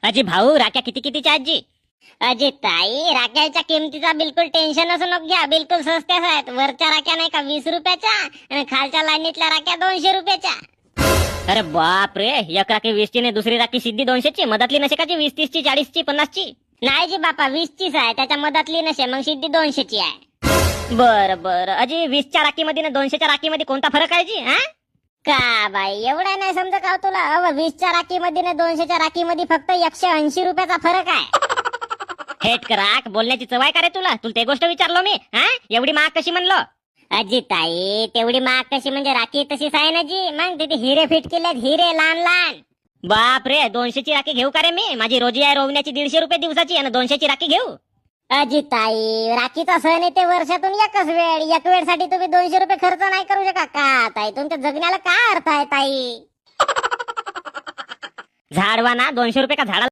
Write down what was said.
अजी भाऊ राख्या किती कितीच्या आजी? अजी ताई, राख्याच्या किमतीचा बिलकुल टेन्शन असू नको घ्या. बिलकुल स्वस्त्याच आहेत. वरच्या राख्या नाही का 20 रुपयाच्या आणि खालच्या लाईनीतल्या राख्या 200 रुपयाच्या. अरे बाप रे, एक राखी 20 ची ने दुसरी राखी सिद्धी 200 ची, मधातली नशे काची 20, 30 ची, 40 ची, 50 ची? नाही जी बापा, 20 चीच आहे. त्याच्या मधातली नसे, मग सिद्धी 200 ची आहे. बरं बरं अजी, 20 च्या राखीमध्ये ना 200 च्या राखीमध्ये कोणता फरक आहे जी? हा का बाई, एवढा नाही समजा का तुला? 20 च्या राखीमध्ये ना 200 च्या राखीमध्ये फक्त 180 रुपयाचा फरक आहे. हेट कराक, बोलण्याची चवाय का रे तुला? तुला ते गोष्ट विचारलो मी. हा एवढी महाग कशी म्हणलो? अजी ताई, तेवढी महाग कशी म्हणजे राखी तशीच आहे ना जी. मग तिथे हिरे फिट केलेत, हिरे लहान लहान. बाप रे, 200 ची राखी घेऊ का रे मी? माझी रोजी आहे रोवण्याची 150 रुपये दिवसाची, आणि 200 ची राखी घेऊ? अजी ताई, राखीचा सण येते वर्षातून एकच वेळ. एक वेळसाठी तुम्ही 200 रुपये खर्च नाही करू शका का ताई? तुमच्या जगण्याला काय अर्थ आहे ताई? झाडवा ना 200 रुपये का झाडा